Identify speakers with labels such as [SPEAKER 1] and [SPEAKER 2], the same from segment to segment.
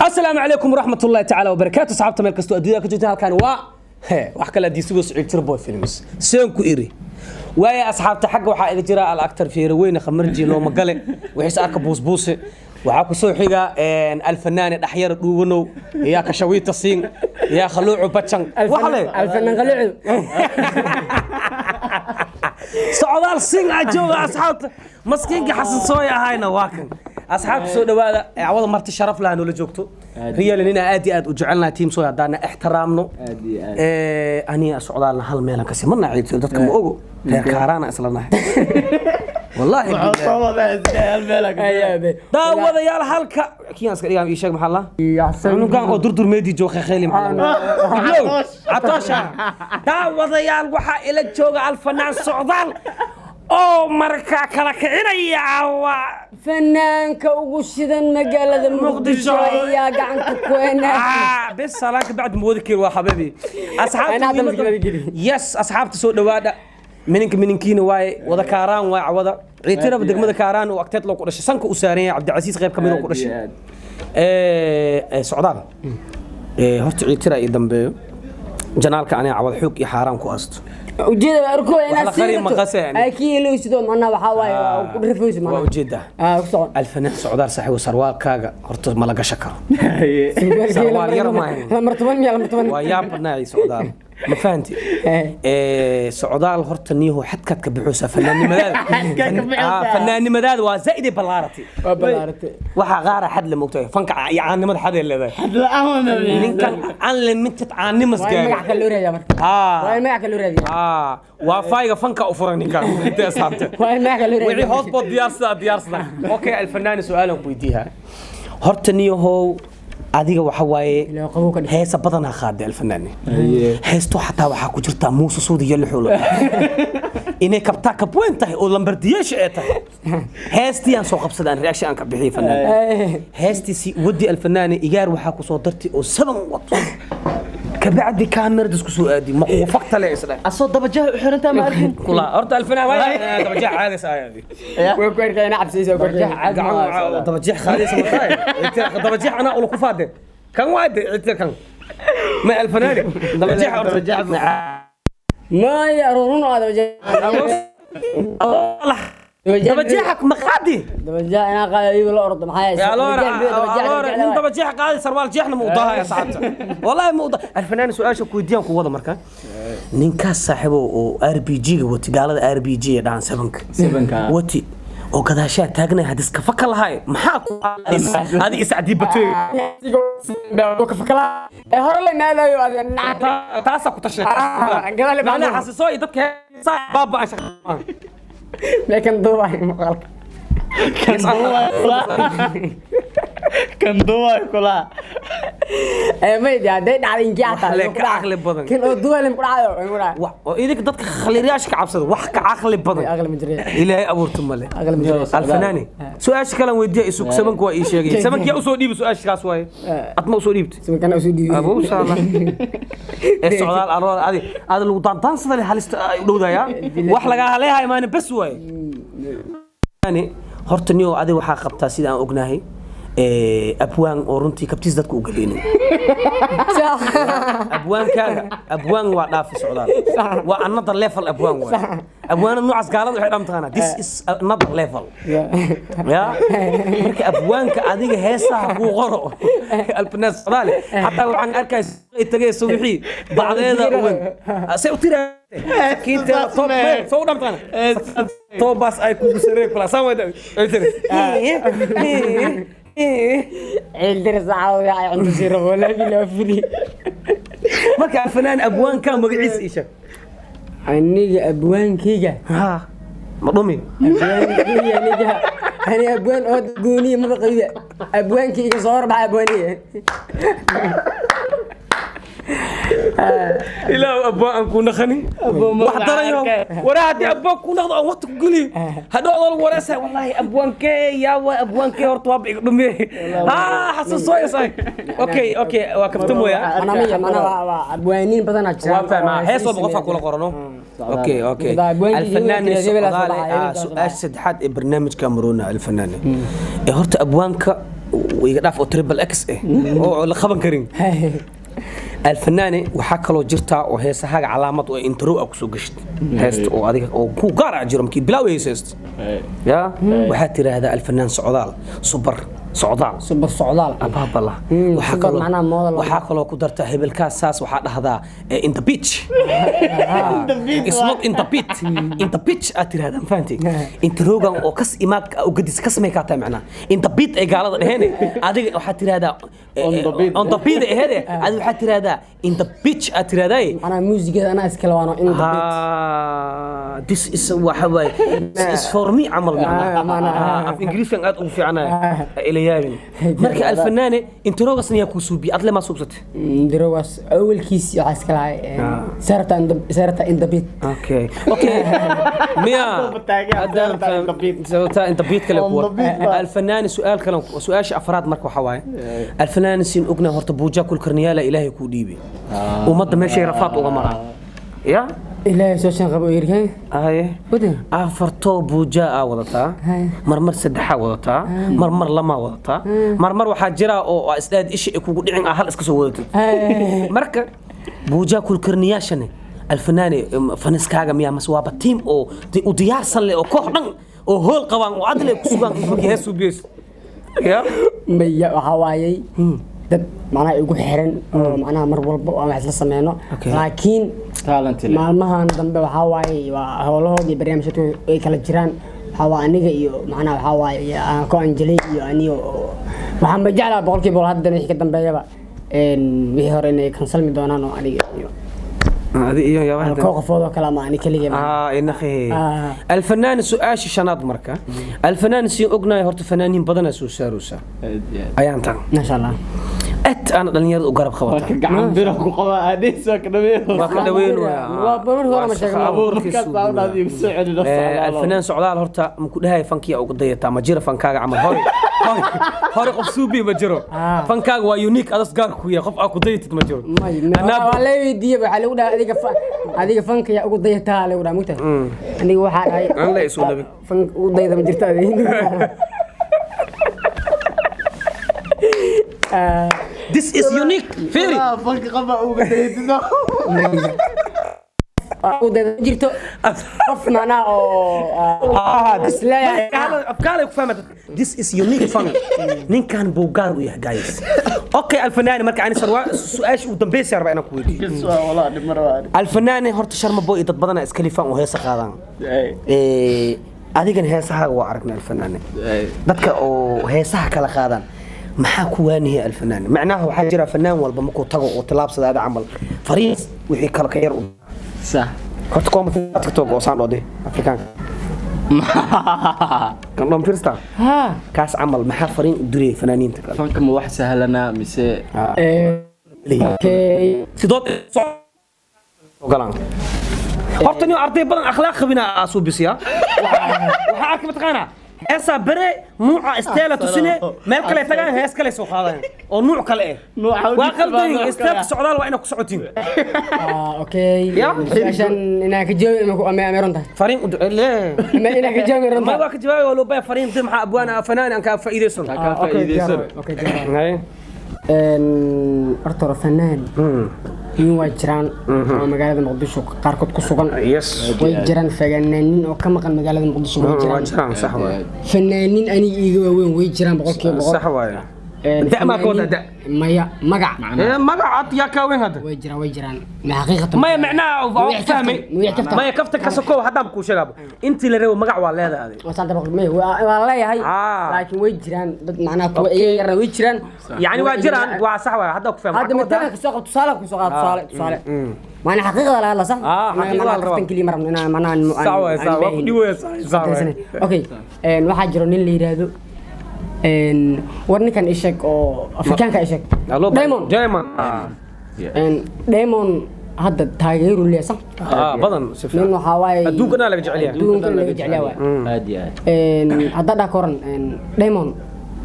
[SPEAKER 1] السلام عليكم ورحمة الله تعالى وبركاته. صحابة ملك استو أدوية كجوتها هالكان وحكى لدي سوى سعيد تربوي فيلمس سينكو إيري ويا أصحاب حق وحا إجراء الأكتر في روينا خمرجي لو مقالي وحيس أركب بوسبوسي وحاكو سوى حيقا الفنان الأحيار دوونو يا كشويت الصين يا خلوعو باتشان وحلي
[SPEAKER 2] الفنان خلوعو
[SPEAKER 1] سعودال الصين أجوغا أصحاب مسكين حسن صويا هاينا واكن أصحاب سو دوادا عوض مرت الشرف لها نولا جوجتو ريال إننا آدي وجعلنا تيم صويا دانا احترامنا أني سعودالنا هالميلا كسي منا عيد دتكم أوجو كارانا أصلنا والله داودا يا الحلقة كيان سكري يا إيشك محلا إنه كان أدور ميدي جو خيلي محلا عطاشا داودا يا الوحى إلى جوجا الفنان سعودال أو مركا كلا كعينيا عوا
[SPEAKER 2] فنانك وقشدا مقالة المقدشة يا قعنك كوينة
[SPEAKER 1] بس صلاك بعد مودكير وحبيبي أصحاب يس أصحاب تسوق دوادا منكين واي وذا كاران واي عوضا عيتنا بدك مذا كاران وأكتت له قرش سانك أسارية عبد العزيز غير كمين وقرش سعودان هرت عيتنا يدم جنالك أنا عوض حوك يحاران كواست
[SPEAKER 2] وجيدا أركو أنا
[SPEAKER 1] سيرت
[SPEAKER 2] أكيد لو يسدون أنا وحواي ورفوز معنا
[SPEAKER 1] وجيدا الفنان سعودار صحي وسروال كاغا هرت ملقا شكر سروال يرمى
[SPEAKER 2] مرتبن
[SPEAKER 1] ويابنا يا سعودار ما فهمتي سعودال هرت نيهو حد كات كبحوسه فنان مداد وزائد بلارتي waxa qaar xad la moogtay fanka yaanimada xad ay leedahay
[SPEAKER 2] xad la aan
[SPEAKER 1] ninkan aan la mid taanimas gaar
[SPEAKER 2] magac kale reeyaa marka waa magac kale reeyaa
[SPEAKER 1] waa fayga fanka u furan ninkan inta asxaabta
[SPEAKER 2] waa magac kale reeyaa
[SPEAKER 1] wixii hoos bod diyaarsada okay alfanaan su'aalan ku weydiiha horta niyahow adiga waxa waaye heesa badan qaade alfanaan heesto xataa waxa ku jirta muusa suudiga la xulo inay kabta ka point tahay oo lambardiyeesh ay tahay heestii aan soo qabsadaan reaction aan ka bixiyay fanaan heestii si wadi alfanaan igaar waxa ku soo dartay oo saban wato كبعد كاميرا دسكسو ادي ما وفقت له اسلا
[SPEAKER 2] اصو دبجه خيرنتا ما اركن
[SPEAKER 1] كلا horta الفنان واي دبجه عادي سايدي
[SPEAKER 2] وكوير كاين عبسيسو دبجه عادي
[SPEAKER 1] دبجه خالص ما دبجه انا اقول كفاده كان وايد كان ما الفنان دبجه
[SPEAKER 2] ما يرون هذا دبجه
[SPEAKER 1] الله دبجحك مقادي
[SPEAKER 2] دبجح انا قاعد يقول الارض معايا
[SPEAKER 1] يا لورا انت دبجح قاعد سروال جحنا موضوعها يا صاحبي والله موضوع الفنان سؤال شو كويديان كو ودا marka ninka saaxiibo oo RPG ga wati gaalada RPG dhaan 7 wati oo gadaasha taagnay hadis ka fakal lahay maxaa ku hadi isacdi batay ka fakal
[SPEAKER 2] hore la naadayo
[SPEAKER 1] taasa ku tashay ana xasiso dadka baaba ashaq
[SPEAKER 2] لكن دواي مقالك
[SPEAKER 3] كان دواي كلها
[SPEAKER 2] ما يدي هذا على إنجاحها
[SPEAKER 1] لك عقل بدن
[SPEAKER 2] كل دواي اللي مقرعه
[SPEAKER 1] وإذا كنت خليرياش كعبسد وحك عقل بدن
[SPEAKER 2] أغلى مجري
[SPEAKER 1] إلهي أبورت ماله
[SPEAKER 2] أغلى مجري
[SPEAKER 1] الفناني سؤال كلام ودي يسوق سمك وإيش شيء سمك يا أسودي بسؤال كاس واي أطمع أسودي بت
[SPEAKER 2] سمك أنا أسودي
[SPEAKER 1] أبو سالم السؤال الأرور هذا لو طنطان صدري حالست لودا يا وحلقة عليها ما نبس واي يعني هرتنيو عادي وحا قبطا سيدا aan ognahay abwaan oo runtii kabtiis dadku u galeenay abwaan waa dhaafi socdaal waa another level abwaan waa abwaan noocaas gaalada waxay dhamtaana this is another level ya marka abwaanka adiga heesaha ku qoro alfanaas socdaal hatta waxaan arkay tagay suuxi bacdeeda weyn say u tiraa كيتا توب سو دمتنا توباس اي كو سري كلا سامد
[SPEAKER 2] الدرس عاوي عند زيرو ولا بلا فري
[SPEAKER 1] ما كان فنان ابوان كان مقعيس ايشك
[SPEAKER 2] اني ابوان كيجا
[SPEAKER 1] ها مضمي
[SPEAKER 2] ابوان كيجا نيجا انا ابوان اود غوني ما بقيه ابوان كيجا صور مع ابوانيه
[SPEAKER 1] إلا أبوان أكون خني وحضر يوم ورادي أبوان كون أخذ وقت قولي هذا الله ورثة والله أبوان كي يا أبوان كي ورطوا بيقدمي حسن صويا صاي أوكي وكفتموا يا
[SPEAKER 2] أنا أبوانين بدنا
[SPEAKER 1] وافهم هيس وبقفها كل قرنه أوكي الفنان سؤال سد حد برنامج كاميرونا الفنان هرت أبوانك ويقدر داف تريبل اكس او لا خبن كريم الفنانة وحكلو جرتا وهيسا هاga calaamad oo intro ku soo gasht heest oo adiga oo ku gaar ah jiro markii bilaw heest ya waxa tiraahdaa alfanaan socdaal ababala waxa kaloo ku darta hebelkaas saas waxa dhahdaa in the beach it's not in the beach atiraahdaa fahanti introgan oo kas imaad oo gadis ka sameey ka taa macna in the beach ay gaalada dhaheen adiga waxa tiraahdaa on the beach adiga waxa tiraahdaa in the beach atiraahdaa
[SPEAKER 2] ana muusiga ana iskala waano in the beach
[SPEAKER 1] this is waxa way this is for me amal macna af ingiriisiga aad ugu fiicnaa إليابين مركز الفنانة انتروغس نيا كوسوبي أطلع ما صوبت
[SPEAKER 2] انتروغس أول كيس يحسكلاي سارتا إن دبيت
[SPEAKER 1] أوكي ميا سارتا إن دبيت كلام الفنان سؤال كلام سؤال أفراد مركو حواي الفنان سين أغنى هرتبوجا كل كرنيالا إلهي كوديبي ومضى ماشي رفاط وغمرة يا
[SPEAKER 2] إلهي سوشن غبو يركين
[SPEAKER 1] هاي
[SPEAKER 2] ودي
[SPEAKER 1] أفرتو بوجا وضتا مرمر سدحا وضتا مرمر لما وضتا مرمر waxaa jira oo isdaad ish ku dhicin hal iska soo wadato marka بوجا كل كرنياشن الفنان فنسكاغا ميا مسوابا تيم او diyaarsan leh oo koox dhan oo hool qabaan oo adle ku sugan markii heesu biis ya
[SPEAKER 2] maya waxa waayay dad macnaha igu xiran oo macnaha mar walba oo wax la sameeyno laakiin
[SPEAKER 3] talent
[SPEAKER 2] maalmahan dambe waxa waayay waa hawlahoodii barnaamijyada ay kala jiraan waxa aniga iyo macnaha waxa waayay aan ko anjali iyo aniyo waxaan bajaclaa boqolkiiba hadda wixii ka dambeeyaba wixii hore inay kansalmi doonaan oo aniga iyo
[SPEAKER 1] هذه يا واحد
[SPEAKER 2] كوقفوا كلام أنا كلي
[SPEAKER 1] إنخي الفنان سؤاش شناد مركا الفنان سي أغنى هرت فنانين بدنا سوساروسا أيام تان
[SPEAKER 2] ما شاء الله
[SPEAKER 1] أنا دنيا وقرب خواتها
[SPEAKER 3] قاعد بيرك وقوا أديس
[SPEAKER 1] وكدوين
[SPEAKER 2] وبمر مش
[SPEAKER 1] الفنان سعدال هرت مكل هاي فنكية أو قضية تام جيرة فنكاج عمل هاي قف سوبي مجرو فنكاج ويونيك أدرس قار خويا قف أو قضية تمجرو
[SPEAKER 2] أنا ولا يدي بعلونا هذيك فنكية أو قضية تاله ولا متى أنا واحد هاي
[SPEAKER 1] أنا لا يسوي لبي
[SPEAKER 2] فنك قضية مجرت هذه
[SPEAKER 1] This is unique. Very.
[SPEAKER 3] فك قبا وقديتنا.
[SPEAKER 2] وده جرتو قفنا أو
[SPEAKER 1] لا أفكارك فهمت. This is unique fun. نين كان بوغار ويا guys. أوكي الفنان مركز عن سؤال ودم بيس يا ربعنا كويدي.
[SPEAKER 3] والله مرة.
[SPEAKER 1] الفنان هرت شرم بوي تتبضنا إسكاليفان وهي سخاذان. أديكن هي سها وعرقنا الفنان. بدك أو هي سها كلا خاذان. maxaa ku waanihi alfanaan macnaha waxa jira fanaan walba markuu tago oo tilaabsada camal fariis wixii kala ka yar
[SPEAKER 3] sax
[SPEAKER 1] horta koomada TikTok oo saan dhode afrikaan kan dom firsta
[SPEAKER 2] ha
[SPEAKER 1] kaas camal maxaa fariin u diray fanaaniinta kale
[SPEAKER 3] fanka ma wax sahlana mise
[SPEAKER 2] okay
[SPEAKER 1] sidoo galaan horta ni arday badan akhlaaq qabina asubisiya waxa arki mataqaana إسا بري نوع استيلة تسنة ما كله تجاه هيس كله سوخاذين أو نوع كله واقلدين استيلة السعودال وإنك كسعودين
[SPEAKER 2] أوكي عشان إنك جاي أميرون ده
[SPEAKER 1] فرين لا
[SPEAKER 2] ما إنك جاي أميرون
[SPEAKER 1] ما واقف جاي ولا بيا فرين ضم أبوانا فنان أنك فايدة سن
[SPEAKER 2] أوكي جاي أرتور فنان in way jiraan oo magaalada Muqdisho qaar kood ku sugan way jiraan fanaaniin oo ka maqan magaalada Muqdisho way jiraan
[SPEAKER 1] sax waay
[SPEAKER 2] fanaaniin ani iiga waaweyn way jiraan boqolkiiba boqol
[SPEAKER 1] sax waay da ma kooda da
[SPEAKER 2] maya magac
[SPEAKER 1] magac ya ka weyn hada
[SPEAKER 2] way jiraan ma xaqiiqatan
[SPEAKER 1] maya macnaa oo fahmay maya kafta ka soo hadaan ku sheegabo intii la reebo magac waa leedahay
[SPEAKER 2] wasanta boqol maya waa leeyahay laakiin way jiraan dad macnaa kuwa ay yarna way jiraan
[SPEAKER 1] yani waa jiraan waa sax waay hadda ku fahmay
[SPEAKER 2] hadda midna ka soo qabto tusaale معنا حقيقة لا لا صح؟
[SPEAKER 1] حقيقة
[SPEAKER 2] كفتن كلي مرة أنا معنا
[SPEAKER 1] سوا ديوه
[SPEAKER 2] أوكي واحد جرونين اللي يرادو ورني كان إيشك أو أفريقيا كان إيشك
[SPEAKER 1] دايمون
[SPEAKER 2] دايمون هذا تغيير اللي صح؟
[SPEAKER 1] بدن سفر
[SPEAKER 2] لأنه حواي
[SPEAKER 1] دوقنا لك جعليها
[SPEAKER 2] دوقنا لك جعليها
[SPEAKER 3] عادي
[SPEAKER 2] هذا دا كورن دايمون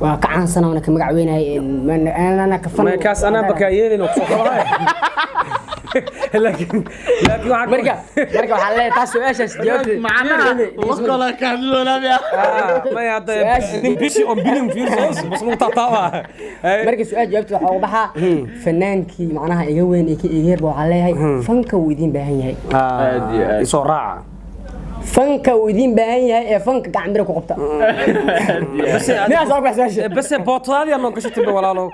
[SPEAKER 2] وكعان سنة وأنا كمجعوين هاي أنا كفن
[SPEAKER 1] ما كاس أنا بكايين وكسوخ laakiin waxaan
[SPEAKER 2] marka waxaa leeyahay taas su'aashaas jawaabteeda
[SPEAKER 3] macnaha wakala ka hadloonaa
[SPEAKER 1] ma hadda nin bishi on billion views bas ma taataaba
[SPEAKER 2] marka su'aal jawaabteeda waxaa uga baxaa fanaankii macnaha iga weyn ee iga yar waxaa leeyahay fanka wuu idin baahan yahay
[SPEAKER 1] isoo raaca
[SPEAKER 2] fanka wuu idin baahan yahay ee fanka gacan bira ku qabta
[SPEAKER 1] bas bootadaadi aan noo gashatay walaalo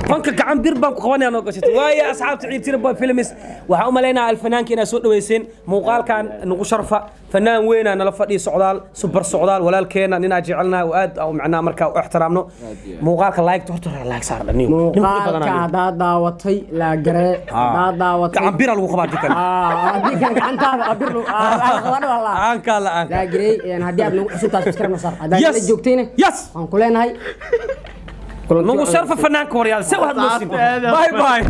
[SPEAKER 1] fanka gacan bir baan ku qabanaya noo gashatay waaye asxaabta ciidtira boy films waxaan u maleynayaa alfanaanka inaad soo dhaweyseen muuqaalkan nagu sharfa fanaan weyn nala fadhiyo socdaal super socdaal walaalkeena ninaa jecelnahay oo aad oo macnaa markaa u ixtiraamno muuqaalka like horta like saar dhaniyo
[SPEAKER 2] muuqaalka hadaa daawatay la garee hadaa daawatay
[SPEAKER 1] gacan bir lagu qabaa dikan
[SPEAKER 2] haddii kan gacantaada abir qabadho wallah
[SPEAKER 1] aan ka la aan
[SPEAKER 2] la garee haddii aad nagu cusubtaas subscribe na saar hadaa la joogtayna
[SPEAKER 1] yes
[SPEAKER 2] waan ku leenahay
[SPEAKER 1] nagu sharfa fanaanka waryaal si waxaad noo siin bye bye